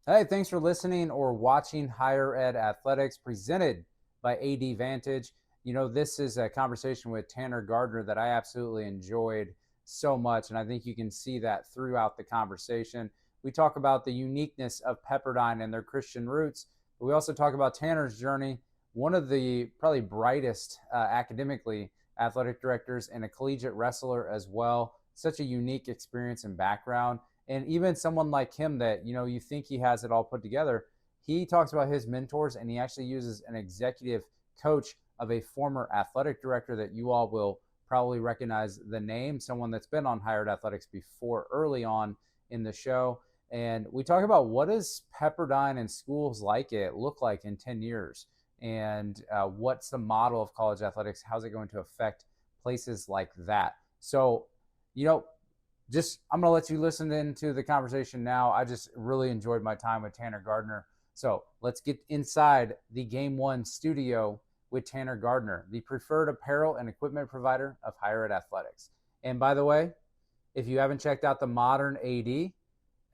Hey, thanks for listening or watching Higher Ed Athletics presented by AD Vantage. This is a conversation with Tanner Gardner that I absolutely enjoyed so much, and I think you can see that throughout the conversation. We talk about the uniqueness of Pepperdine and their Christian roots, but we also talk about Tanner's journey, one of the probably brightest academically athletic directors and a collegiate wrestler as well. Such a unique experience and background, and even someone like him that you think he has it all put together, he talks about his mentors, and he actually uses an executive coach of a former athletic director that you all will probably recognize the name, someone that's been on Hired Athletics before early on in the show. And we talk about what does Pepperdine and schools like it look like in 10 years, and what's the model of college athletics, how's it going to affect places like that. So you know just I'm going to let you listen into the conversation now. I just really enjoyed my time with Tanner Gardner. So let's get inside the Game One studio with Tanner Gardner, the preferred apparel and equipment provider of Higher Ed Athletics. And by the way, if you haven't checked out the Modern AD,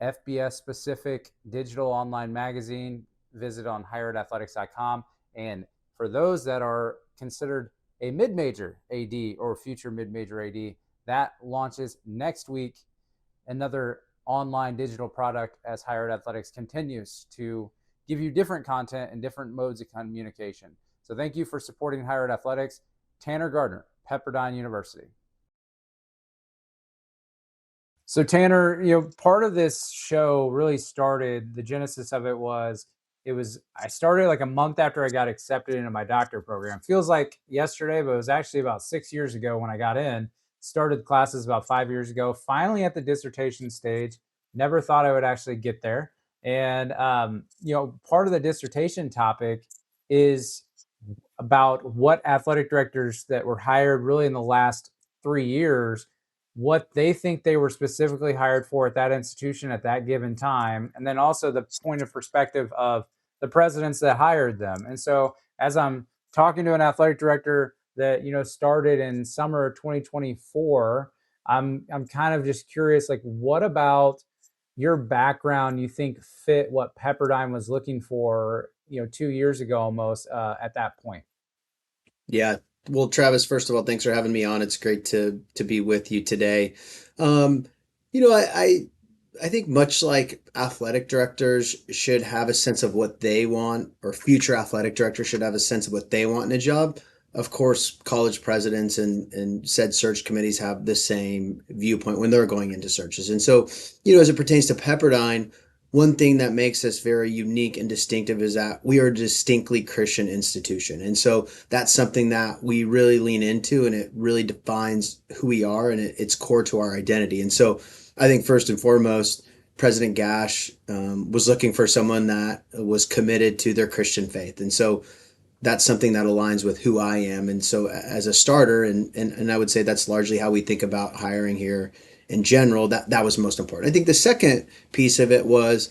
FBS specific digital online magazine, visit on higheredathletics.com. And for those that are considered a mid-major AD or future mid-major AD, that launches next week. Another online digital product as Higher Ed Athletics continues to give you different content and different modes of communication. So thank you for supporting Higher Ed Athletics. Tanner Gardner, Pepperdine University. So Tanner, part of this show really started, the genesis of I started like a month after I got accepted into my doctor program. Feels like yesterday, but it was actually about 6 years ago when I got in. Started classes about 5 years ago, finally at the dissertation stage. Never thought I would actually get there. And part of the dissertation topic is about what athletic directors that were hired really in the last 3 years, what they think they were specifically hired for at that institution at that given time, and then also the point of perspective of the presidents that hired them. And so, as I'm talking to an athletic director that started in summer of 2024, I'm kind of just curious, like, what about your background you think fit what Pepperdine was looking for, 2 years ago almost at that point? Yeah. Well, Travis, first of all, thanks for having me on. It's great to be with you today. Um, you know, I think much like athletic directors should have a sense of what they want, or future athletic directors should have a sense of what they want in a job. Of course, college presidents and said search committees have the same viewpoint when they're going into searches. And so, as it pertains to Pepperdine, one thing that makes us very unique and distinctive is that we are a distinctly Christian institution. And so that's something that we really lean into, and it really defines who we are, and it's core to our identity. And so I think first and foremost, President Gash was looking for someone that was committed to their Christian faith. And so that's something that aligns with who I am. And so as a starter, and I would say that's largely how we think about hiring here in general, that was most important. I think the second piece of it was,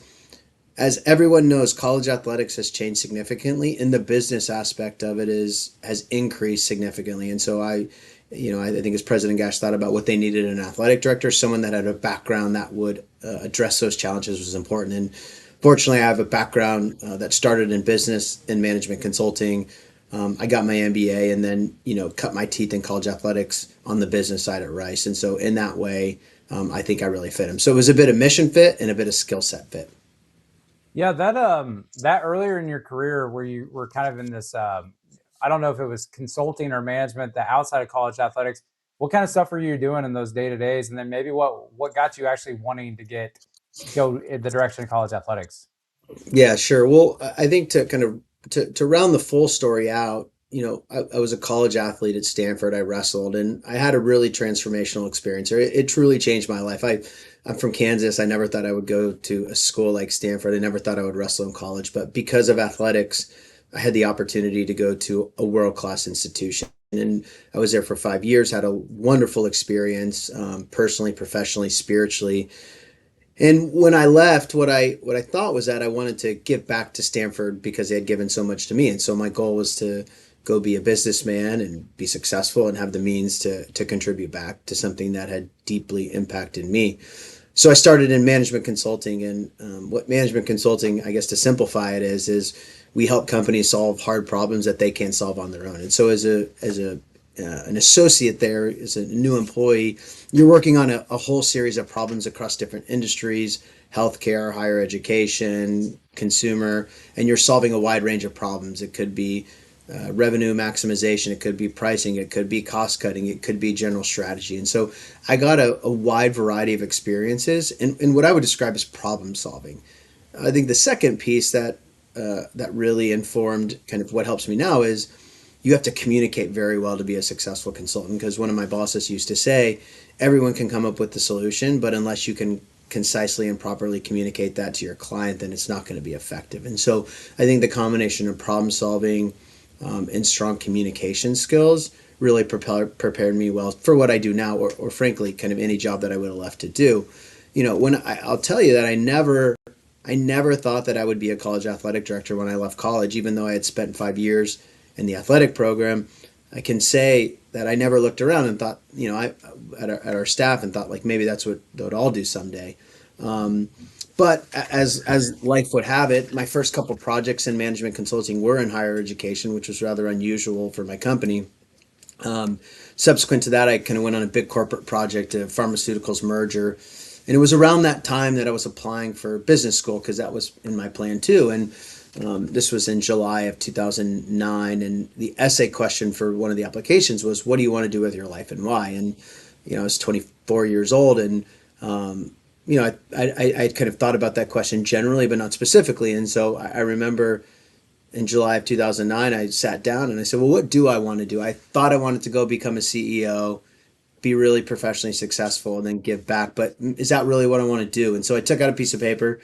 as everyone knows, college athletics has changed significantly, and the business aspect of it has increased significantly. And so I think as President Gash thought about what they needed in an athletic director, someone that had a background that would address those challenges was important. And fortunately, I have a background that started in business and management consulting. I got my MBA and then cut my teeth in college athletics on the business side at Rice. And so in that way, I think I really fit him. So it was a bit of mission fit and a bit of skill set fit. Yeah, that earlier in your career where you were kind of in this I don't know if it was consulting or management, the outside of college athletics, what kind of stuff were you doing in those day-to-days, and then maybe what got you actually wanting to go in the direction of college athletics? Yeah, sure. Well, I think to kind of to round the full story out, I was a college athlete at Stanford. I wrestled, and I had a really transformational experience. It truly changed my life. I'm from Kansas. I never thought I would go to a school like Stanford. I never thought I would wrestle in college, but because of athletics, I had the opportunity to go to a world-class institution. And I was there for 5 years, had a wonderful experience, personally, professionally, spiritually. And when I left, what I thought was that I wanted to give back to Stanford because they had given so much to me. And so my goal was to go be a businessman and be successful and have the means to contribute back to something that had deeply impacted me. So I started in management consulting, and what management consulting, I guess, to simplify it is we help companies solve hard problems that they can't solve on their own. And so as a an associate there, as a new employee, you're working on a whole series of problems across different industries, healthcare, higher education, consumer, and you're solving a wide range of problems. It could be revenue maximization, it could be pricing, it could be cost cutting, it could be general strategy. And so I got a wide variety of experiences in what I would describe as problem solving. I think the second piece that really informed kind of what helps me now is you have to communicate very well to be a successful consultant. Because one of my bosses used to say, everyone can come up with the solution, but unless you can concisely and properly communicate that to your client, then it's not going to be effective. And so I think the combination of problem solving and strong communication skills really prepared me well for what I do now, or frankly, kind of any job that I would have left to do. I'll tell you that I never thought that I would be a college athletic director when I left college, even though I had spent 5 years in the athletic program. I can say that I never looked around and thought, at our staff and thought like maybe that's what I'll do someday. Um, but as life would have it, my first couple projects in management consulting were in higher education, which was rather unusual for my company. Um, Subsequent to that, I kind of went on a big corporate project, a pharmaceuticals merger, and it was around that time that I was applying for business school because that was in my plan too. And this was in July of 2009, and the essay question for one of the applications was, "What do you want to do with your life and why?" And I was 24 years old, and um, I kind of thought about that question generally, but not specifically. And so I remember in July of 2009, I sat down and I said, well, what do I want to do? I thought I wanted to go become a CEO, be really professionally successful, and then give back. But is that really what I want to do? And so I took out a piece of paper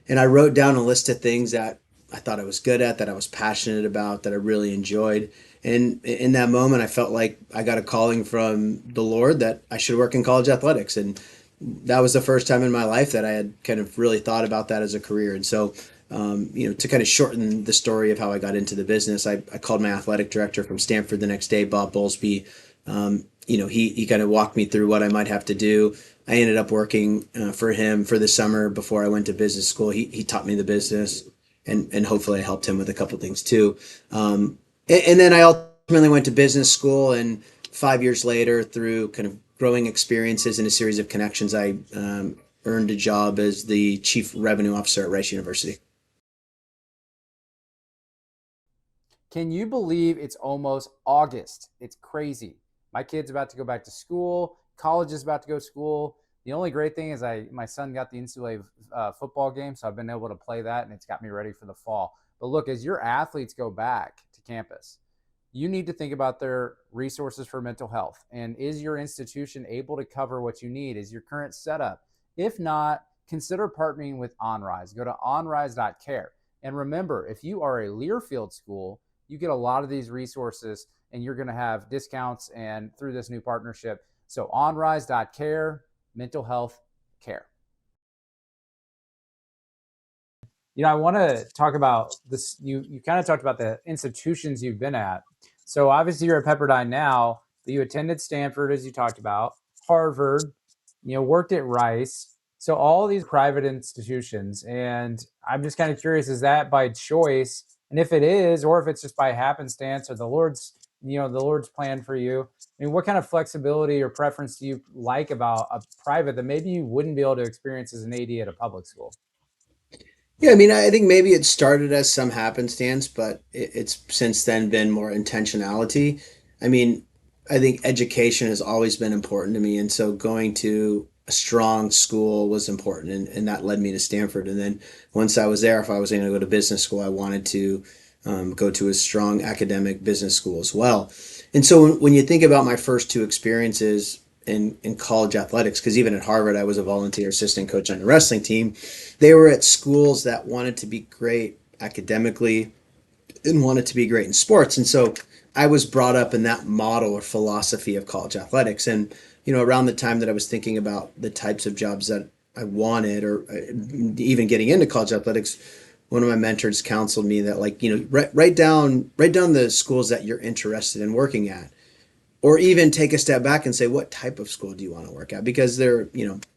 and I wrote down a list of things that I thought I was good at, that I was passionate about, that I really enjoyed. And in that moment, I felt like I got a calling from the Lord that I should work in college athletics. And that was the first time in my life that I had kind of really thought about that as a career. And so, to kind of shorten the story of how I got into the business, I called my athletic director from Stanford the next day, Bob Bowlesby. He kind of walked me through what I might have to do. I ended up working for him for the summer before I went to business school. He taught me the business, and hopefully I helped him with a couple things too. And then I ultimately went to business school, and 5 years later, through kind of growing experiences and a series of connections, I earned a job as the chief revenue officer at Rice University. Can you believe it's almost August? It's crazy. My kid's about to go back to school. College is about to go to school. The only great thing is my son got the NCAA football game, so I've been able to play that, and it's got me ready for the fall. But look, as your athletes go back to campus, you need to think about their resources for mental health. And is your institution able to cover what you need? Is your current setup? If not, consider partnering with OnRise. Go to onrise.care. And remember, if you are a Learfield school, you get a lot of these resources and you're going to have discounts and through this new partnership. So onrise.care, mental health care. I want to talk about this. You kind of talked about the institutions you've been at. So obviously you're at Pepperdine now, but you attended Stanford, as you talked about, Harvard, worked at Rice. So all these private institutions, and I'm just kind of curious, is that by choice? And if it is, or if it's just by happenstance or the Lord's plan for you. I mean, what kind of flexibility or preference do you like about a private that maybe you wouldn't be able to experience as an AD at a public school? Yeah, I mean, I think maybe it started as some happenstance, but it's since then been more intentionality. I mean, I think education has always been important to me, and so going to a strong school was important, and that led me to Stanford. And then once I was there, if I was going to go to business school, I wanted to go to a strong academic business school as well. And so when you think about my first two experiences in college athletics, because even at Harvard, I was a volunteer assistant coach on the wrestling team. They were at schools that wanted to be great academically and wanted to be great in sports. And so I was brought up in that model or philosophy of college athletics. And, around the time that I was thinking about the types of jobs that I wanted, or even getting into college athletics, one of my mentors counseled me that, like, write down the schools that you're interested in working at, or even take a step back and say, what type of school do you want to work at? Because there,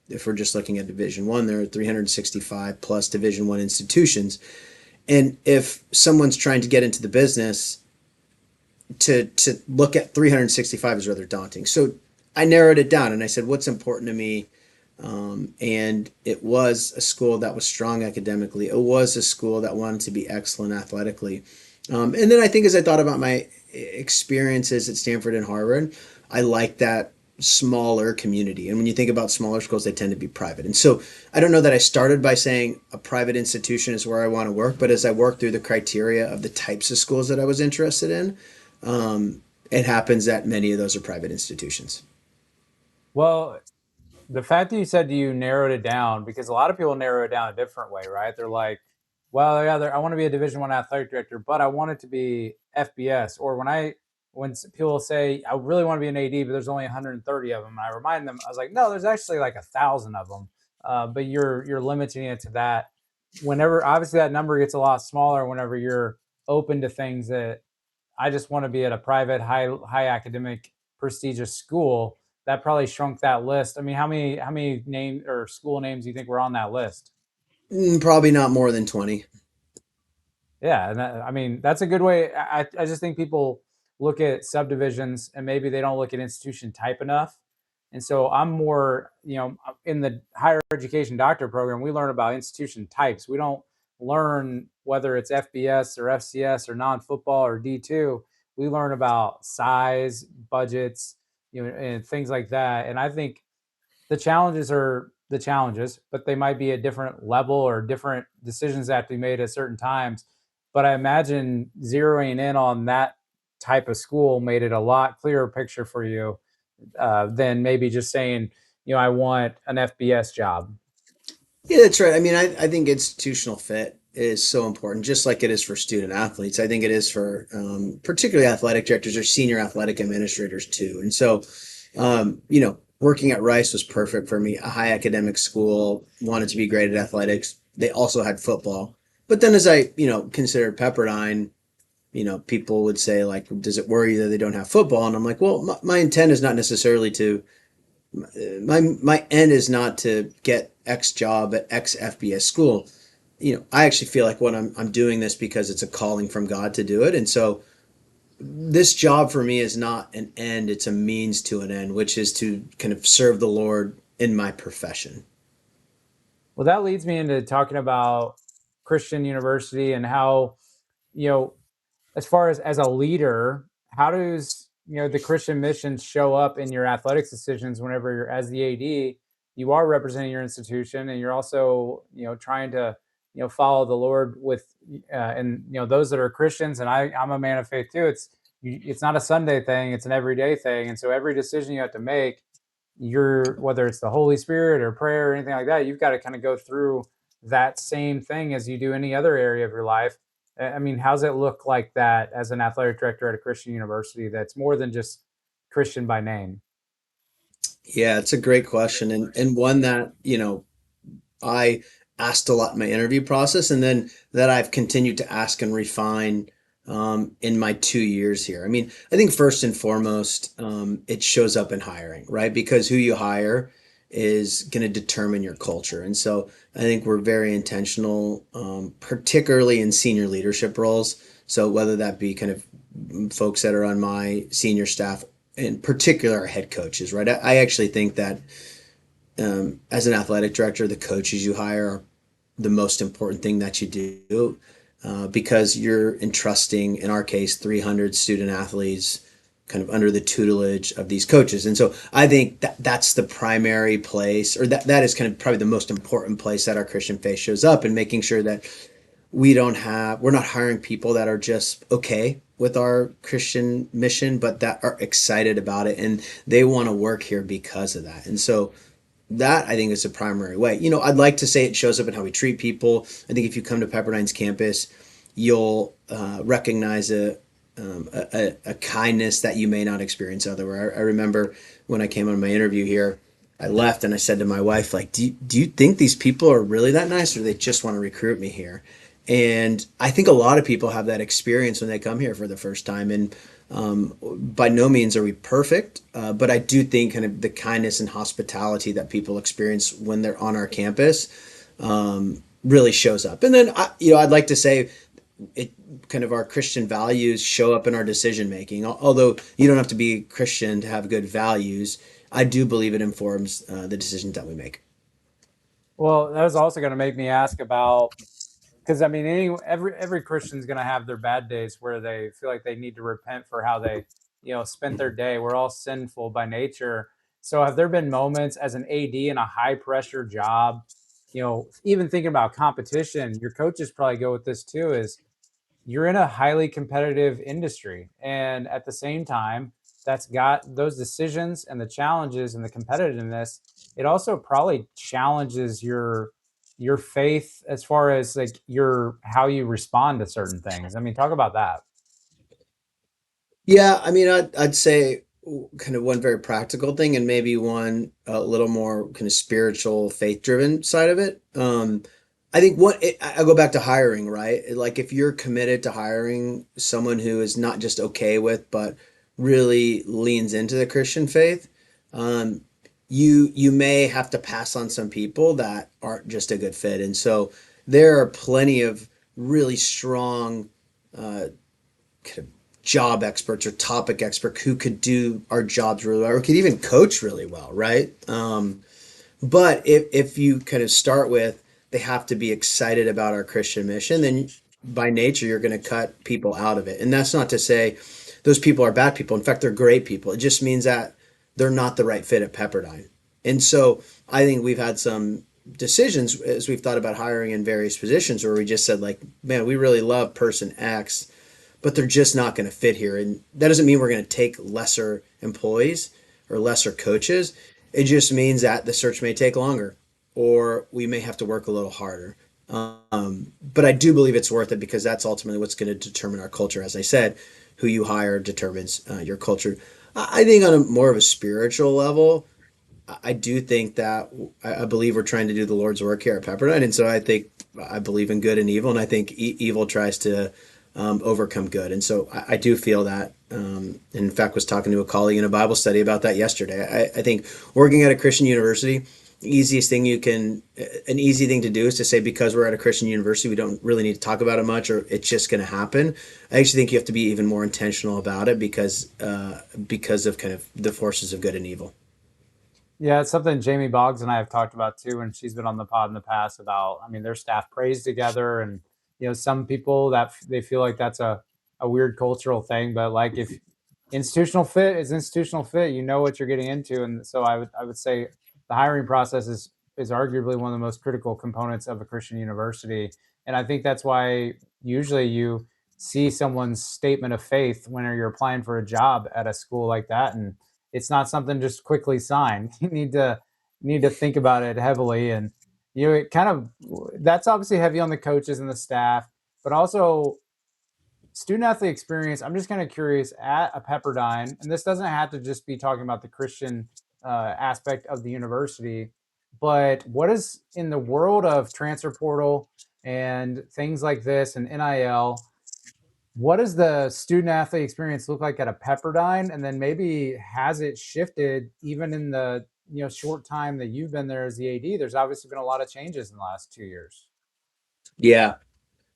if we're just looking at Division One, there are 365 plus Division One institutions, and if someone's trying to get into the business, to look at 365 is rather daunting. So I narrowed it down and I said, what's important to me? And it was a school that was strong academically. It was a school that wanted to be excellent athletically. And then I think as I thought about my experiences at Stanford and Harvard, I like that smaller community. And when you think about smaller schools, they tend to be private. And so I don't know that I started by saying a private institution is where I want to work, but as I worked through the criteria of the types of schools that I was interested in, it happens that many of those are private institutions. Well, the fact that you said you narrowed it down, because a lot of people narrow it down a different way, right? They're like, well, yeah, I want to be a Division One athletic director, but I want it to be FBS. Or when people say I really want to be an AD, but there's only 130 of them, and I remind them, I was like, no, there's actually like 1,000 of them, but you're limiting it to that. Whenever obviously that number gets a lot smaller, whenever you're open to things that I just want to be at a private, high academic, prestigious school. That probably shrunk that list. I mean, how many name or school names do you think were on that list? Probably not more than 20. Yeah, and I mean that's a good way. I just think people look at subdivisions and maybe they don't look at institution type enough. And so I'm more, in the higher education doctor program, we learn about institution types. We don't learn whether it's FBS or FCS or non-football or D2. We learn about size, budgets, and things like that. And I think the challenges are the challenges, but they might be at different level or different decisions that have to be made at certain times. But I imagine zeroing in on that type of school made it a lot clearer picture for you than maybe just saying, I want an FBS job. Yeah, that's right. I mean, I think institutional fit is so important, just like it is for student athletes. I think it is for particularly athletic directors or senior athletic administrators too. And so, working at Rice was perfect for me. A high academic school, wanted to be great at athletics. They also had football. But then as I, considered Pepperdine, people would say like, does it worry you that they don't have football? And I'm like, well, my intent is not necessarily to my end is not to get X job at X FBS school. I actually feel like when I'm doing this because it's a calling from God to do it. And so this job for me is not an end, it's a means to an end, which is to kind of serve the Lord in my profession. Well, that leads me into talking about Christian University and how, you know, as far as a leader, how does the Christian mission show up in your athletics decisions whenever you're as the AD, you are representing your institution and you're also trying to follow the Lord with and those that are Christians, and I'm a man of faith too. It's not a Sunday thing, it's an everyday thing, and so every decision you have to make, whether it's the Holy Spirit or prayer or anything like that, you've got to kind of go through that same thing as you do any other area of your life. I mean, how's it look like that as an athletic director at a Christian university that's more than just Christian by name? Yeah, it's a great question and one that, I asked a lot in my interview process, and then that I've continued to ask and refine in my 2 years here. I mean, I think first and foremost, it shows up in hiring, right? Because who you hire is going to determine your culture. And so I think we're very intentional, particularly in senior leadership roles. So whether that be kind of folks that are on my senior staff, in particular our head coaches, right? I actually think that as an athletic director, the coaches you hire are the most important thing that you do because you're entrusting, in our case, 300 student athletes kind of under the tutelage of these coaches. And so I think that that's the primary place, or that is kind of probably the most important place that our Christian faith shows up, and making sure that we're not hiring people that are just okay with our Christian mission, but that are excited about it and they want to work here because of that. And so that I think is the primary way. I'd like to say it shows up in how we treat people. I think if you come to Pepperdine's campus, you'll recognize a kindness that you may not experience otherwhere. I remember when I came on my interview here, I left and I said to my wife, like, do you think these people are really that nice, or they just want to recruit me here? And I think a lot of people have that experience when they come here for the first time. And By no means are we perfect, but I do think kind of the kindness and hospitality that people experience when they're on our campus really shows up. And then, I'd like to say it kind of our Christian values show up in our decision making. Although you don't have to be Christian to have good values, I do believe it informs the decisions that we make. Well, that was also going to make me ask about, because I mean, every Christian's going to have their bad days where they feel like they need to repent for how they, spent their day. We're all sinful by nature. So, have there been moments as an AD in a high pressure job? Even thinking about competition, your coaches probably go with this too. Is you're in a highly competitive industry, and at the same time, that's got those decisions and the challenges and the competitiveness. It also probably challenges your faith as far as like your how you respond to certain things. I mean, talk about that. Yeah, I mean, I'd say kind of one very practical thing, and maybe one a little more kind of spiritual, faith-driven side of it. I think I go back to hiring, right? Like if you're committed to hiring someone who is not just okay with, but really leans into the Christian faith, um, you may have to pass on some people that aren't just a good fit. And so there are plenty of really strong uh, kind of job experts or topic experts who could do our jobs really well or could even coach really well, right? But if you kind of start with they have to be excited about our Christian mission, then by nature you're going to cut people out of it. And that's not to say those people are bad people. In fact, they're great people. It just means that they're not the right fit at Pepperdine. And so I think we've had some decisions as we've thought about hiring in various positions where we just said like, man, we really love person X, but they're just not going to fit here. And that doesn't mean we're going to take lesser employees or lesser coaches. It just means that the search may take longer or we may have to work a little harder. But I do believe it's worth it because that's ultimately what's going to determine our culture. As I said, who you hire determines your culture. I think on a more of a spiritual level, I do think that I believe we're trying to do the Lord's work here at Pepperdine, and so I believe in good and evil, and I think evil tries to overcome good, and so I do feel that. In fact, was talking to a colleague in a Bible study about that yesterday. I think working at a Christian university, easiest thing an easy thing to do is to say because we're at a Christian university, we don't really need to talk about it much, or it's just going to happen. I actually think you have to be even more intentional about it because of kind of the forces of good and evil. Yeah, it's something Jamie Boggs and I have talked about too, and she's been on the pod in the past about. I mean, their staff prays together, and some people that they feel like that's a weird cultural thing, but like if institutional fit is institutional fit, you know what you're getting into, and so I would say the hiring process is arguably one of the most critical components of a Christian university, and I think that's why usually you see someone's statement of faith when you're applying for a job at a school like that, and it's not something just quickly signed. You need to think about it heavily, and it kind of that's obviously heavy on the coaches and the staff, but also student athlete experience. I'm just kind of curious at a Pepperdine, and this doesn't have to just be talking about the Christian aspect of the university, but what is in the world of transfer portal and things like this and NIL, what does the student athlete experience look like at a Pepperdine? And then maybe has it shifted even in the short time that you've been there as the AD? There's obviously been a lot of changes in the last 2 years. Yeah,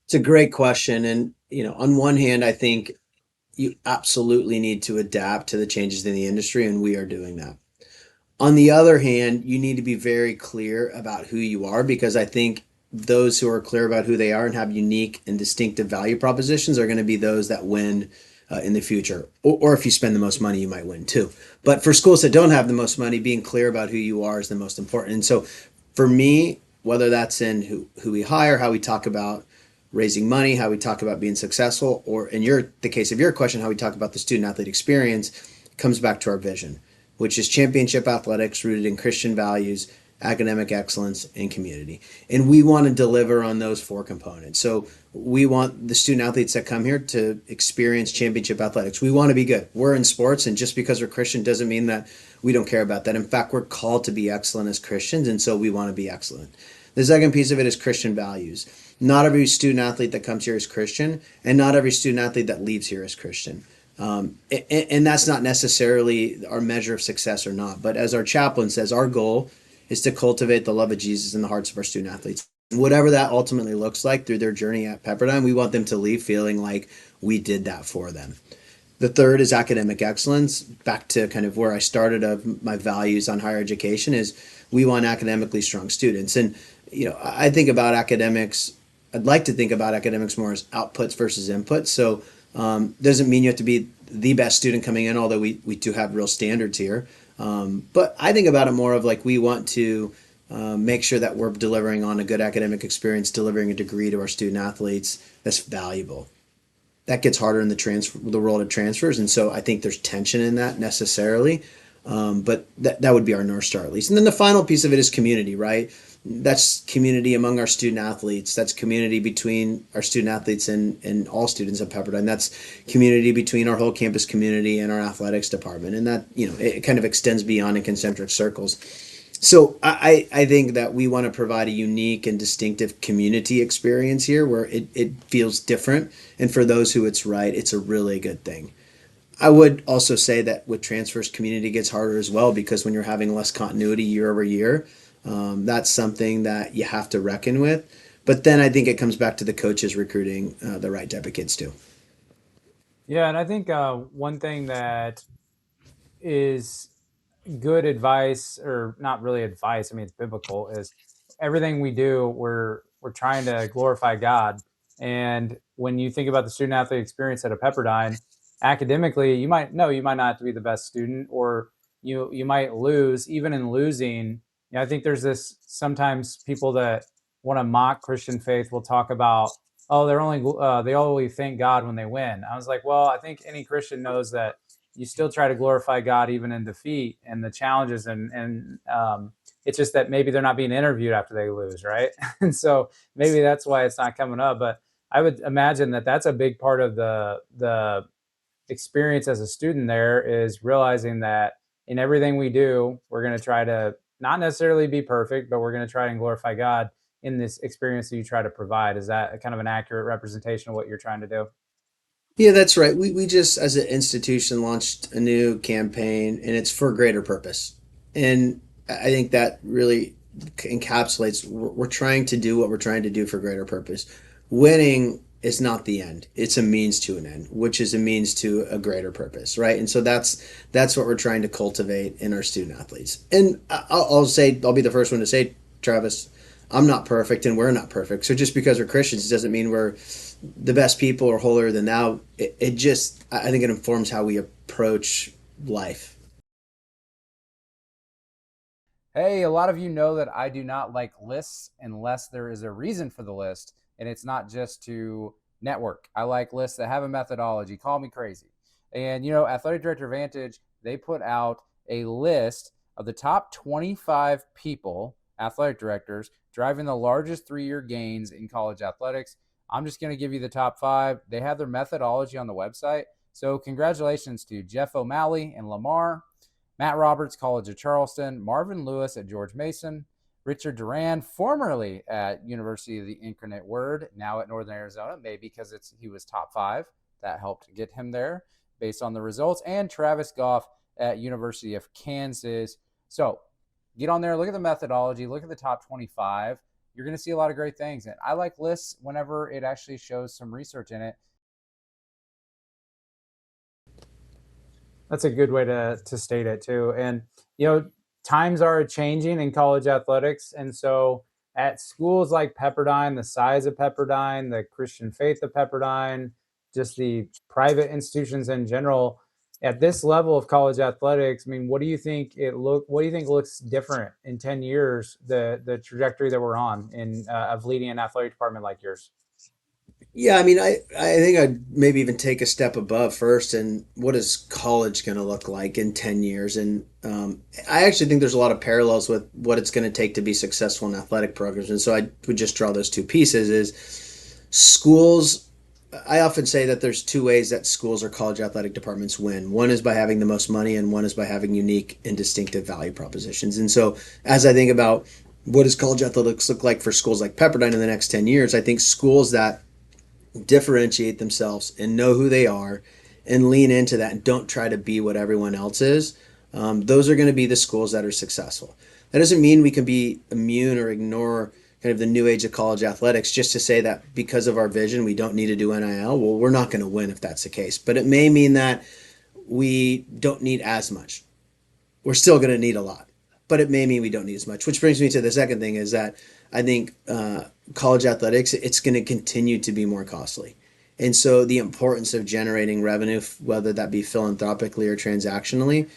it's a great question. And, on one hand, I think you absolutely need to adapt to the changes in the industry, and we are doing that. On the other hand, you need to be very clear about who you are because I think those who are clear about who they are and have unique and distinctive value propositions are going to be those that win in the future. Or if you spend the most money, you might win too. But for schools that don't have the most money, being clear about who you are is the most important. And so for me, whether that's in who we hire, how we talk about raising money, how we talk about being successful, or in the case of your question, how we talk about the student athlete experience, comes back to our vision, which is championship athletics rooted in Christian values, academic excellence, and community. And we want to deliver on those four components. So we want the student athletes that come here to experience championship athletics. We want to be good. We're in sports, and just because we're Christian doesn't mean that we don't care about that. In fact, we're called to be excellent as Christians, and so we want to be excellent. The second piece of it is Christian values. Not every student athlete that comes here is Christian, and not every student athlete that leaves here is Christian. And that's not necessarily our measure of success or not. But as our chaplain says, our goal is to cultivate the love of Jesus in the hearts of our student athletes. Whatever that ultimately looks like through their journey at Pepperdine, we want them to leave feeling like we did that for them. The third is academic excellence. Back to kind of where I started of my values on higher education is we want academically strong students. And I think about academics. I'd like to think about academics more as outputs versus inputs. So doesn't mean you have to be the best student coming in, although we do have real standards here. But I think about it more of like we want to make sure that we're delivering on a good academic experience, delivering a degree to our student athletes that's valuable. That gets harder in the world of transfers, and so I think there's tension in that necessarily. But that would be our North Star at least. And then the final piece of it is community, right? That's community among our student athletes. That's community between our student athletes and all students at Pepperdine. That's community between our whole campus community and our athletics department. And that, it kind of extends beyond in concentric circles. So I think that we want to provide a unique and distinctive community experience here where it feels different. And for those who it's right, it's a really good thing. I would also say that with transfers, community gets harder as well because when you're having less continuity year over year, that's something that you have to reckon with. But then I think it comes back to the coaches recruiting the right type of kids too. Yeah, and I think one thing that is good advice, or not really advice, I mean it's biblical, is everything we do, we're trying to glorify God. And when you think about the student athlete experience at a Pepperdine, academically you might not have to be the best student, or you might lose. Even in losing, I think there's this, sometimes people that want to mock Christian faith will talk about, oh, they only thank God when they win. I was like, well, I think any Christian knows that you still try to glorify God even in defeat and the challenges, and it's just that maybe they're not being interviewed after they lose, right? And so maybe that's why it's not coming up. But I would imagine that that's a big part of the experience as a student. There is realizing that in everything we do, we're going to try to not necessarily be perfect, but we're going to try and glorify God in this experience that you try to provide. Is that kind of an accurate representation of what you're trying to do? Yeah, that's right. We just, as an institution, launched a new campaign, and it's for a greater purpose. And I think that really encapsulates we're trying to do what we're trying to do for greater purpose. Winning is not the end; it's a means to an end, which is a means to a greater purpose, right? And so that's what we're trying to cultivate in our student athletes. And I'll say, I'll be the first one to say, Travis, I'm not perfect, and we're not perfect. So just because we're Christians doesn't mean we're the best people or holier than thou. It just, I think it informs how we approach life. Hey, a lot of you know that I do not like lists unless there is a reason for the list, and it's not just to network. I like lists that have a methodology. Call me crazy. And, Athletic Director Vantage, they put out a list of the top 25 people, athletic directors, driving the largest 3-year gains in college athletics. I'm just going to give you the top 5. They have their methodology on the website. So, congratulations to Jeff O'Malley and Lamar, Matt Roberts, College of Charleston, Marvin Lewis at George Mason, Richard Duran, formerly at University of the Incarnate Word, now at Northern Arizona, maybe because he was top 5. That helped get him there based on the results, and Travis Goff at University of Kansas. So get on there, look at the methodology, look at the top 25. You're going to see a lot of great things. And I like lists whenever it actually shows some research in it. That's a good way to state it too. And times are changing in college athletics, and so at schools like Pepperdine, the size of Pepperdine, the Christian faith of Pepperdine, just the private institutions in general, at this level of college athletics, I mean, what do you think looks different in 10 years, the trajectory that we're on in of leading an athletic department like yours? Yeah, I mean, I think I'd maybe even take a step above first. And what is college going to look like in 10 years? And I actually think there's a lot of parallels with what it's going to take to be successful in athletic programs. And so I would just draw those two pieces is schools. I often say that there's two ways that schools or college athletic departments win. One is by having the most money, and one is by having unique and distinctive value propositions. And so as I think about what does college athletics look like for schools like Pepperdine in the next 10 years, I think schools that differentiate themselves and know who they are and lean into that and don't try to be what everyone else is, those are going to be the schools that are successful. That doesn't mean we can be immune or ignore kind of the new age of college athletics just to say that because of our vision we don't need to do NIL. Well, we're not going to win if that's the case, but it may mean that we don't need as much. We're still going to need a lot, but it may mean we don't need as much. Which brings me to the second thing is that I think college athletics, it's going to continue to be more costly. And so the importance of generating revenue, whether that be philanthropically or transactionally,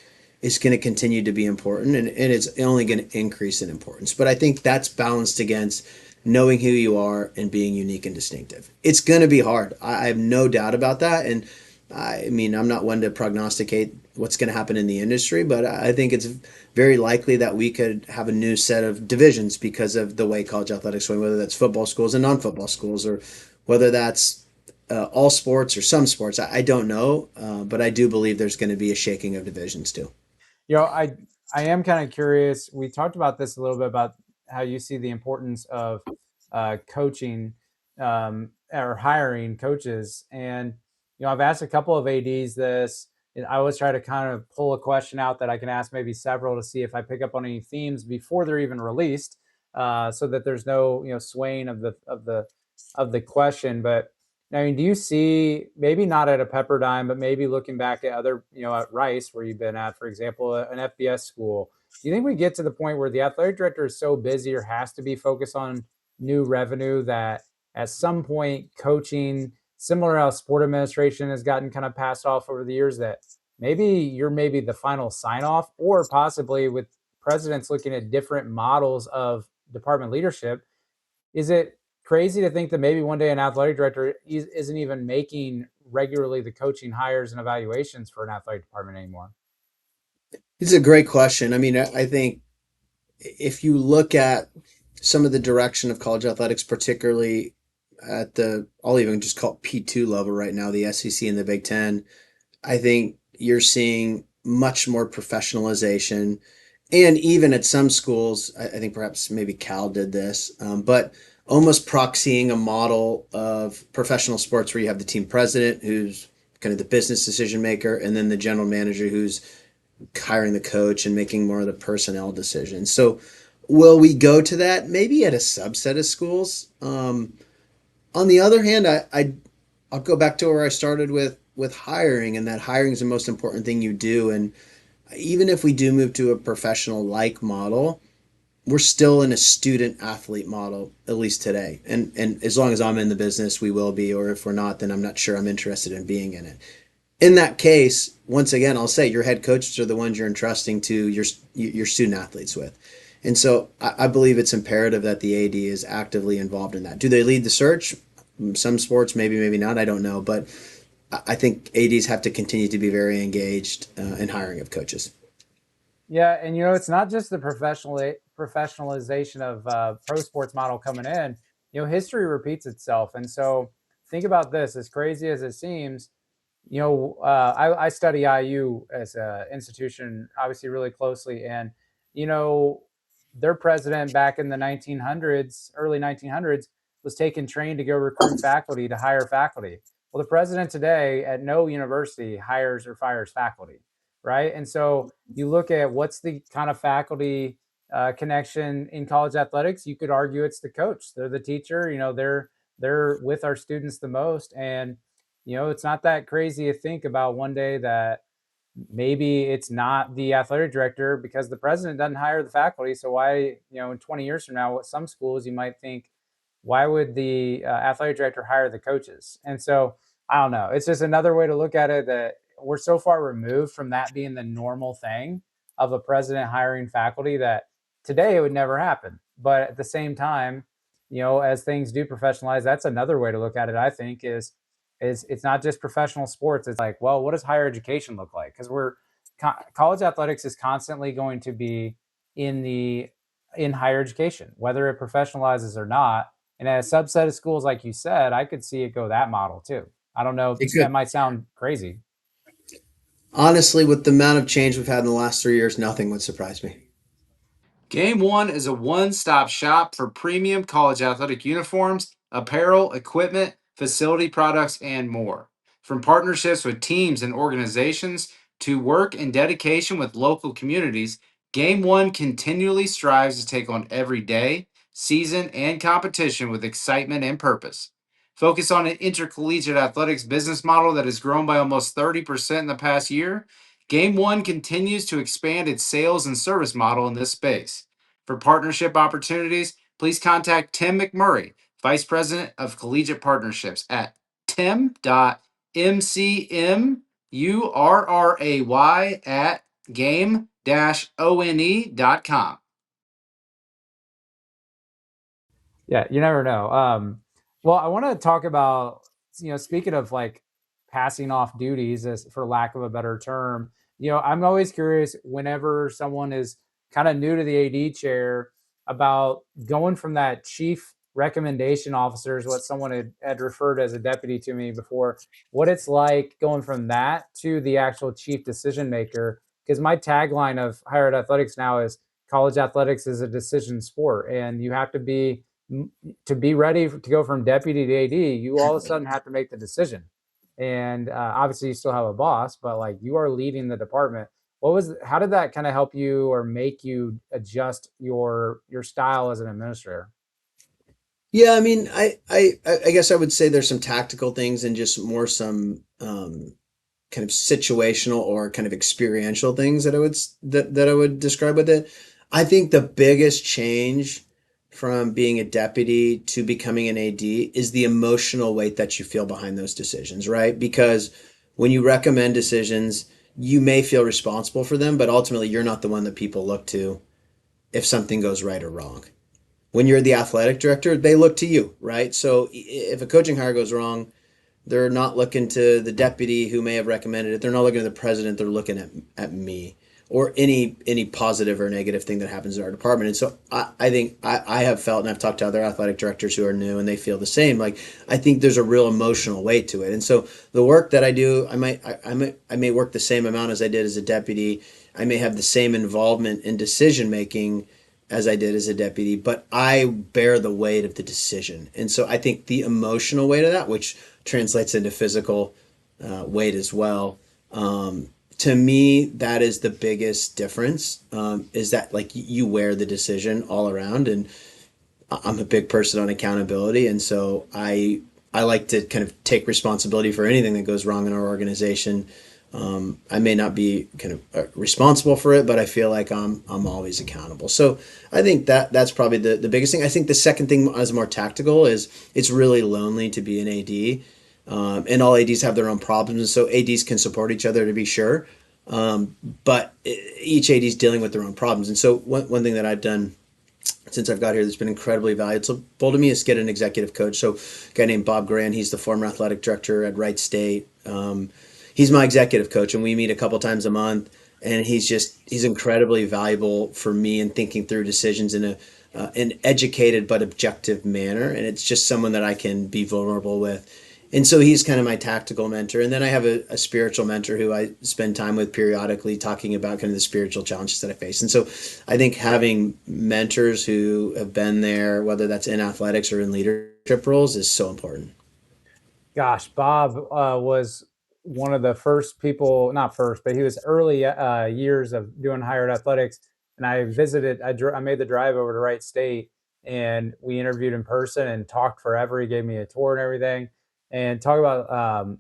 is going to continue to be important, and it's only going to increase in importance. But I think that's balanced against knowing who you are and being unique and distinctive. It's going to be hard. I have no doubt about that. And I mean, I'm not one to prognosticate what's going to happen in the industry, but I think it's very likely that we could have a new set of divisions because of the way college athletics went, whether that's football schools and non-football schools, or whether that's all sports or some sports. I don't know, but I do believe there's going to be a shaking of divisions too. You know, I am kind of curious. We talked about this a little bit about how you see the importance of coaching or hiring coaches, and I've asked a couple of ads this. And I always try to kind of pull a question out that I can ask maybe several to see if I pick up on any themes before they're even released, so that there's no swaying of the question. But I mean, do you see, maybe not at a Pepperdine, but maybe looking back at other, at Rice, where you've been at, for example, an FBS school, do you think we get to the point where the athletic director is so busy or has to be focused on new revenue that at some point coaching, similar how sport administration has gotten kind of passed off over the years, that maybe you're maybe the final sign off, or possibly with presidents looking at different models of department leadership, is it crazy to think that maybe one day an athletic director isn't even making regularly the coaching hires and evaluations for an athletic department anymore? It's a great question. I mean, I think if you look at some of the direction of college athletics, particularly at I'll even just call it P2 level right now, the SEC and the Big Ten, I think you're seeing much more professionalization. And even at some schools, I think perhaps maybe Cal did this, but almost proxying a model of professional sports where you have the team president who's kind of the business decision maker, and then the general manager who's hiring the coach and making more of the personnel decisions. So, will we go to that? Maybe at a subset of schools. On the other hand, I'll go back to where I started with hiring, and that hiring is the most important thing you do. And even if we do move to a professional like model, we're still in a student athlete model, at least today. And as long as I'm in the business, we will be, or if we're not, then I'm not sure I'm interested in being in it. In that case, once again, I'll say your head coaches are the ones you're entrusting to your student athletes with. And so I believe it's imperative that the AD is actively involved in that. Do they lead the search? Some sports, maybe, maybe not. I don't know. But I think ADs have to continue to be very engaged in hiring of coaches. Yeah, and it's not just the professionalization of pro sports model coming in. History repeats itself, and so think about this. As crazy as it seems, I study IU as an institution, obviously really closely, and you know, their president back in the 1900s, early 1900s, was taking train to go recruit faculty to hire faculty. Well, the president today at no university hires or fires faculty, right? And so you look at what's the kind of faculty connection in college athletics. You could argue it's the coach. They're the teacher. They're with our students the most, and it's not that crazy to think about one day that maybe it's not the athletic director because the president doesn't hire the faculty. So why, in 20 years from now, at some schools you might think, why would the athletic director hire the coaches? And so I don't know. It's just another way to look at it, that we're so far removed from that being the normal thing of a president hiring faculty, that today it would never happen. But at the same time, as things do professionalize, that's another way to look at it, I think, is it's not just professional sports. It's like, well, what does higher education look like? Because college athletics is constantly going to be in the in higher education, whether it professionalizes or not. And at a subset of schools, like you said, I could see it go that model too. I don't know. It That could. might sound crazy. Honestly, with the amount of change we've had in the last 3 years, nothing would surprise me. Game One is a one stop shop for premium college athletic uniforms, apparel, equipment, facility products, and more. From partnerships with teams and organizations to work and dedication with local communities, Game One continually strives to take on every day, season, and competition with excitement and purpose. Focus on an intercollegiate athletics business model that has grown by almost 30% in the past year. Game One continues to expand its sales and service model in this space. For partnership opportunities, please contact Tim McMurray, Vice President of Collegiate Partnerships at tim.mcmurray at game-one.com. Yeah, you never know. Well, I want to talk about, speaking of like passing off duties, as for lack of a better term, I'm always curious whenever someone is kind of new to the AD chair about going from that chief recommendation officer, is what someone had referred as a deputy to me before, what it's like going from that to the actual chief decision maker. Because my tagline of higher ed athletics now is college athletics is a decision sport, and you have to be ready to go from deputy to AD, you all of a sudden have to make the decision. And obviously, you still have a boss, but like you are leading the department. How did that kind of help you or make you adjust your style as an administrator? Yeah, I mean, I guess I would say there's some tactical things and just more some kind of situational or kind of experiential things that that I would describe with it. I think the biggest change from being a deputy to becoming an AD is the emotional weight that you feel behind those decisions, right? Because when you recommend decisions, you may feel responsible for them, but ultimately you're not the one that people look to if something goes right or wrong. When you're the athletic director, they look to you, right? So if a coaching hire goes wrong, they're not looking to the deputy who may have recommended it. They're not looking at the president. They're looking at me or any positive or negative thing that happens in our department. And so I think I have felt, and I've talked to other athletic directors who are new and they feel the same. Like, I think there's a real emotional weight to it. And so the work that I do, I may work the same amount as I did as a deputy. I may have the same involvement in decision making as I did as a deputy, but I bear the weight of the decision. And so I think the emotional weight of that, which translates into physical weight as well. To me, that is the biggest difference. Is that like you wear the decision all around, and I'm a big person on accountability, and so I like to kind of take responsibility for anything that goes wrong in our organization. I may not be kind of responsible for it, but I feel like I'm always accountable. So I think that's probably the biggest thing. I think the second thing, as more tactical, is it's really lonely to be an AD, and all ADs have their own problems, and so ADs can support each other to be sure, but each AD is dealing with their own problems. And so one thing that I've done since I've got here that's been incredibly valuable to me is get an executive coach. So a guy named Bob Grant, he's the former athletic director at Wright State. He's my executive coach, and we meet a couple times a month. And he's incredibly valuable for me in thinking through decisions in an educated but objective manner. And it's just someone that I can be vulnerable with. And so he's kind of my tactical mentor. And then I have a spiritual mentor who I spend time with periodically, talking about kind of the spiritual challenges that I face. And so I think having mentors who have been there, whether that's in athletics or in leadership roles, is so important. Gosh, Bob was one of the first people, not first, but he was early years of doing higher ed athletics. And I made the drive over to Wright State, and we interviewed in person and talked forever. He gave me a tour and everything, and talk about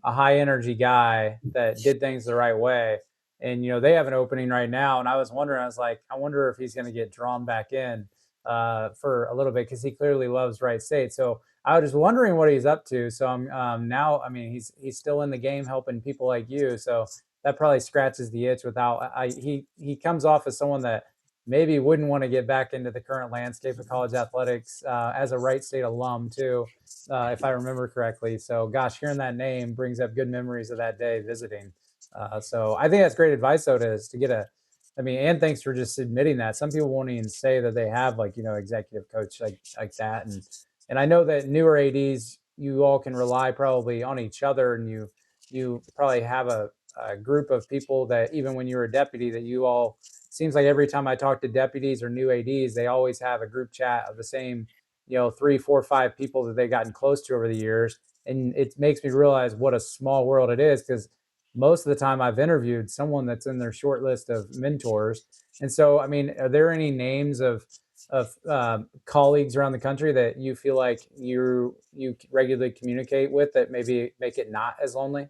a high energy guy that did things the right way. And, they have an opening right now. And I was wondering, I was like, I wonder if he's going to get drawn back in for a little bit, because he clearly loves Wright State. So I was just wondering what he's up to. So I'm now. I mean, he's still in the game, helping people like you. So that probably scratches the itch. He comes off as someone that maybe wouldn't want to get back into the current landscape of college athletics, as a Wright State alum too, if I remember correctly. So gosh, hearing that name brings up good memories of that day visiting. So I think that's great advice, though, to get a. I mean, and thanks for just admitting that. Some people won't even say that they have, like, executive coach like that. And I know that newer ADs, you all can rely probably on each other, and you probably have a group of people that, even when you were a deputy, that you all, seems like every time I talk to deputies or new ADs, they always have a group chat of the same, 3, 4, 5 people that they've gotten close to over the years. And it makes me realize what a small world it is, because most of the time I've interviewed someone that's in their short list of mentors. And so, I mean, are there any names of colleagues around the country that you feel like you regularly communicate with that maybe make it not as lonely?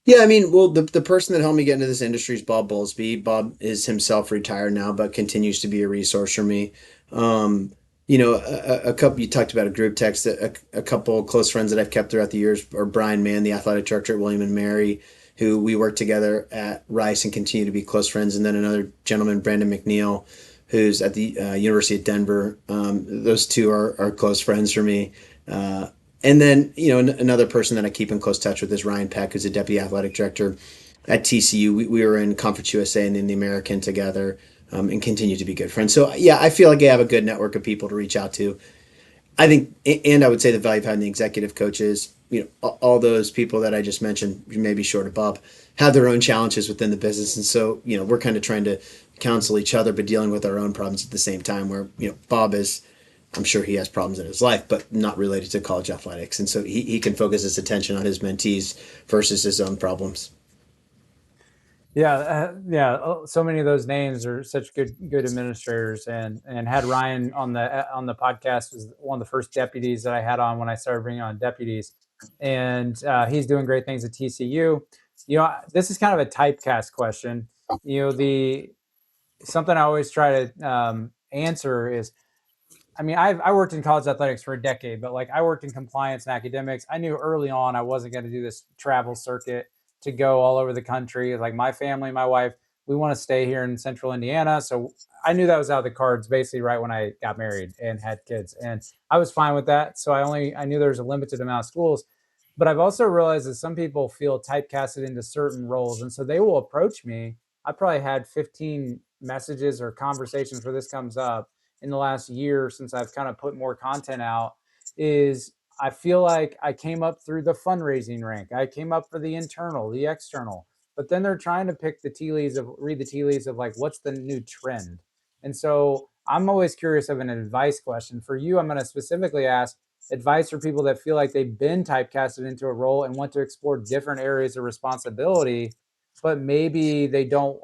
Yeah, I mean, well, the person that helped me get into this industry is Bob Bowlesby. Bob is himself retired now, but continues to be a resource for me. Um, a couple, you talked about a group text, a couple close friends that I've kept throughout the years are Brian Mann, the athletic director at William and Mary, who we worked together at Rice and continue to be close friends. And then another gentleman, Brandon McNeil, who's at the University of Denver. Those two are close friends for me. And then, another person that I keep in close touch with is Ryan Peck, who's a deputy athletic director at TCU. We were in Conference USA and in the American together, and continue to be good friends. So, yeah, I feel like I have a good network of people to reach out to. I think, and I would say the value of having the executive coaches, all those people that I just mentioned, maybe short of Bob, have their own challenges within the business. And so, we're kind of trying to counsel each other, but dealing with our own problems at the same time, where, Bob is, I'm sure he has problems in his life, but not related to college athletics. And so he can focus his attention on his mentees versus his own problems. Yeah. So many of those names are such good administrators, and had Ryan on the podcast, was one of the first deputies that I had on when I started bringing on deputies, and he's doing great things at TCU. This is kind of a typecast question. The something I always try to answer is, I mean, I worked in college athletics for a decade, but like I worked in compliance and academics. I knew early on I wasn't going to do this travel circuit to go all over the country. Like my family, my wife, we want to stay here in central Indiana. So I knew that was out of the cards basically right when I got married and had kids. And I was fine with that. So I knew there was a limited amount of schools. But I've also realized that some people feel typecasted into certain roles. And so they will approach me. I probably had 15 messages or conversations where this comes up in the last year since I've kind of put more content out. Is I feel like I came up through the fundraising rank. I came up for the internal, the external, but then they're trying to pick the tea leaves of read the tea leaves of like what's the new trend. And so I'm always curious of an advice question for you. I'm going to specifically ask advice for people that feel like they've been typecasted into a role and want to explore different areas of responsibility, but maybe they don't.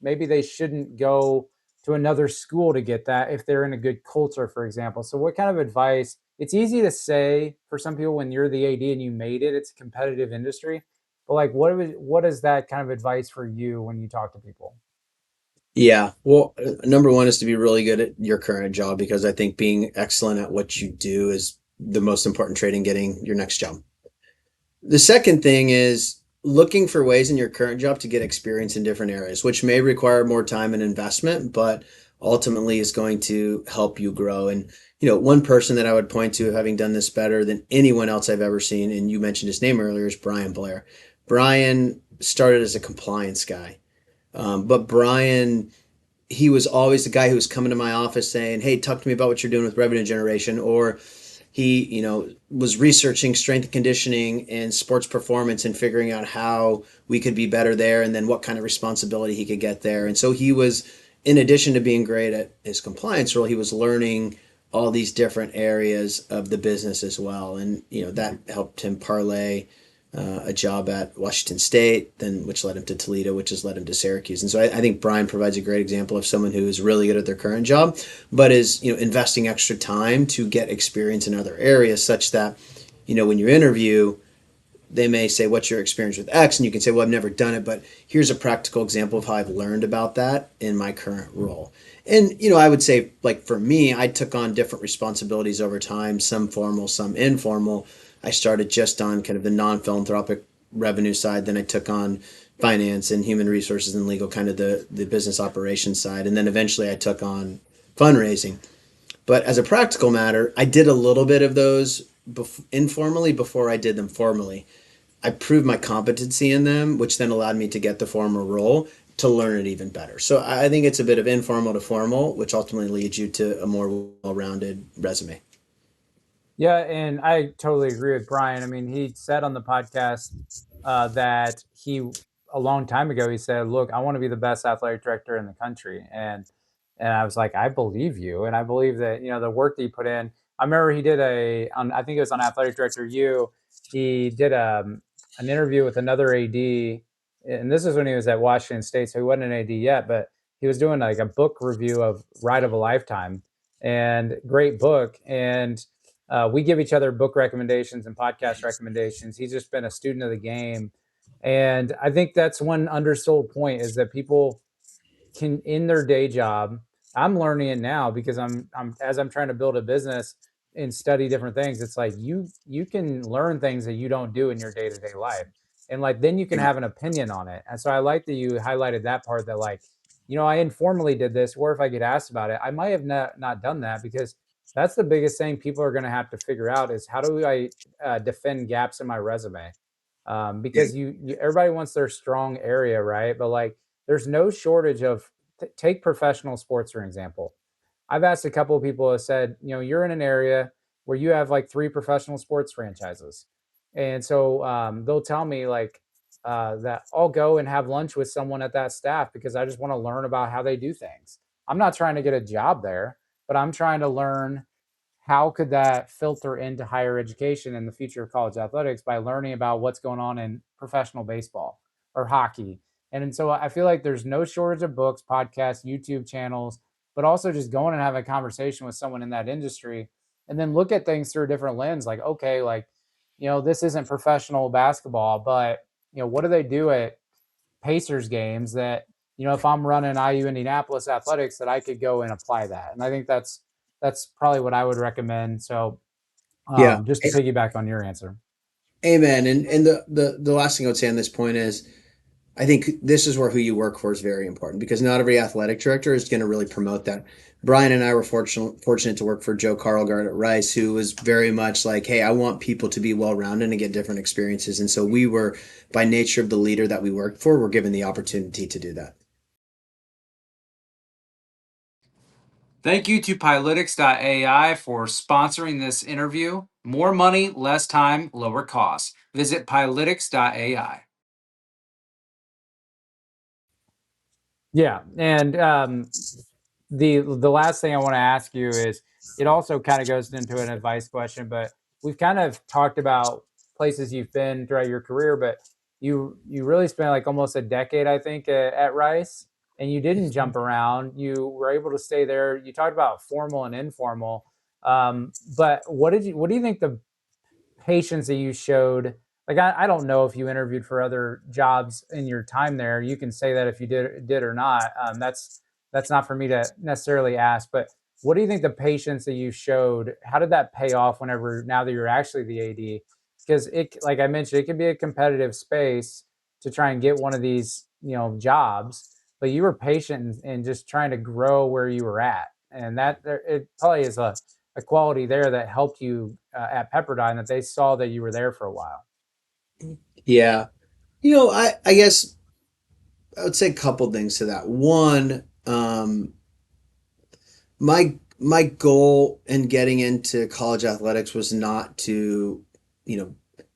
Maybe they shouldn't go to another school to get that if they're in a good culture, for example. So, what kind of advice? It's easy to say for some people when you're the AD and you made it, it's a competitive industry. But like, what is that kind of advice for you when you talk to people? Yeah. Well, number one is to be really good at your current job because I think being excellent at what you do is the most important trait in getting your next job. The second thing is looking for ways in your current job to get experience in different areas, which may require more time and investment, but ultimately is going to help you grow. And, one person that I would point to having done this better than anyone else I've ever seen, and you mentioned his name earlier, is Brian Blair. Brian started as a compliance guy. But Brian, he was always the guy who was coming to my office saying, "Hey, talk to me about what you're doing with revenue generation," or he, was researching strength and conditioning and sports performance and figuring out how we could be better there and then what kind of responsibility he could get there. And so he was, in addition to being great at his compliance role, he was learning all these different areas of the business as well. And, that helped him parlay a job at Washington State, then which led him to Toledo, which has led him to Syracuse. And so I think Brian provides a great example of someone who is really good at their current job, but is investing extra time to get experience in other areas, such that when you interview, they may say, "What's your experience with X?" And you can say, "Well, I've never done it, but here's a practical example of how I've learned about that in my current role." And I would say, like for me, I took on different responsibilities over time, some formal, some informal. I started just on kind of the non-philanthropic revenue side, then I took on finance and human resources and legal, kind of the business operations side, and then eventually I took on fundraising. But as a practical matter, I did a little bit of those informally before I did them formally. I proved my competency in them, which then allowed me to get the formal role to learn it even better. So I think it's a bit of informal to formal, which ultimately leads you to a more well-rounded resume. Yeah, and I totally agree with Brian. I mean, he said on the podcast that a long time ago he said, "Look, I want to be the best athletic director in the country," and I was like, "I believe you," and I believe that the work that you put in. I remember he did I think it was on Athletic Director U. He did an interview with another AD, and this is when he was at Washington State, so he wasn't an AD yet, but he was doing like a book review of Ride of a Lifetime, and great book. And we give each other book recommendations and podcast recommendations. He's just been a student of the game, and I think that's one undersold point is that people can in their day job. I'm learning it now because I'm as I'm trying to build a business and study different things. It's like you can learn things that you don't do in your day to day life, and like then you can Yeah. have an opinion on it. And so I like that you highlighted that part that like, I informally did this, or if I get asked about it, I might have not done that because that's the biggest thing people are going to have to figure out is how do I defend gaps in my resume, Yeah. because everybody wants their strong area, right? But like there's no shortage of take professional sports for example. I've asked a couple of people who have said, you're in an area where you have like three professional sports franchises, and so they'll tell me like that I'll go and have lunch with someone at that staff because I just want to learn about how they do things. I'm not trying to get a job there, but I'm trying to learn how could that filter into higher education in the future of college athletics by learning about what's going on in professional baseball or hockey. And so I feel like there's no shortage of books, podcasts, YouTube channels, but also just going and having a conversation with someone in that industry and then look at things through a different lens. Like, okay, like, this isn't professional basketball, but, what do they do at Pacers games that, if I'm running IU Indianapolis athletics, that I could go and apply that. And I think that's probably what I would recommend. So Yeah. just to piggyback on your answer. Amen. And the last thing I would say on this point is I think this is where who you work for is very important because not every athletic director is going to really promote that. Brian and I were fortunate to work for Joe Carlgard at Rice, who was very much like, hey, I want people to be well rounded and get different experiences. And so we were, by nature of the leader that we worked for, were given the opportunity to do that. Thank you to Pilotics.ai for sponsoring this interview. More money, less time, lower costs. Visit Pilotics.ai. Yeah, and the last thing I want to ask you is it also kind of goes into an advice question, but we've kind of talked about places you've been throughout your career, but you really spent like almost a decade, I think, at Rice, and you didn't jump around. You were able to stay there. You talked about formal and informal, but what do you think the patience that you showed? Like I don't know if you interviewed for other jobs in your time there. You can say that if you did or not. That's not for me to necessarily ask. But what do you think the patience that you showed? How did that pay off? Whenever now that you're actually the AD, because like I mentioned, it can be a competitive space to try and get one of these jobs. But you were patient and just trying to grow where you were at, and that it probably is a quality there that helped you at Pepperdine that they saw that you were there for a while. Yeah. I guess I would say a couple things to that. One, my goal in getting into college athletics was not to, you know,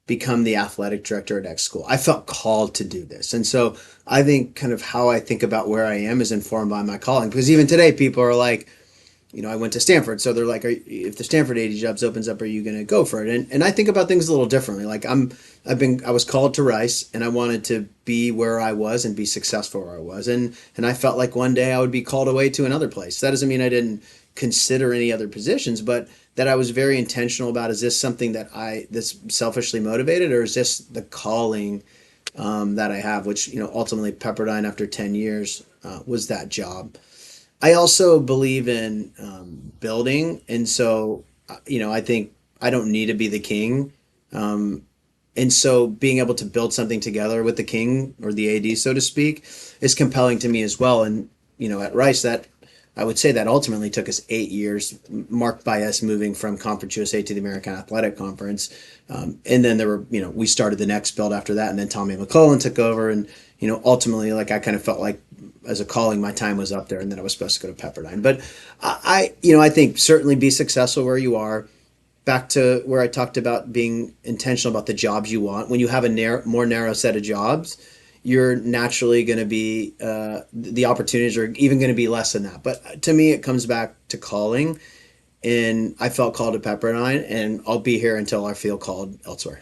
become the athletic director at X school. I felt called to do this. And so I think kind of how I think about where I am is informed by my calling. Because even today, people are like, I went to Stanford, so they're like, if the Stanford AD jobs opens up, are you going to go for it? And I think about things a little differently. Like I was called to Rice, and I wanted to be where I was and be successful where I was, and I felt like one day I would be called away to another place. That doesn't mean I didn't consider any other positions, but that I was very intentional about: is this something that's selfishly motivated, or is this the calling that I have? Which ultimately Pepperdine after 10 years was that job. I also believe in building, and so I think I don't need to be the king, um, and so being able to build something together with the king or the AD, so to speak, is compelling to me as well. And at Rice, that I would say that ultimately took us 8 years, marked by us moving from Conference USA to the American Athletic Conference, and then there were we started the next build after that, and then Tommy McClellan took over, and ultimately like I kind of felt like as a calling, my time was up there, and then I was supposed to go to Pepperdine. But I think certainly be successful where you are. Back to where I talked about being intentional about the jobs you want. When you have a more narrow set of jobs, you're naturally going to be the opportunities are even going to be less than that. But to me, it comes back to calling. and I felt called to Pepperdine, and I'll be here until I feel called elsewhere.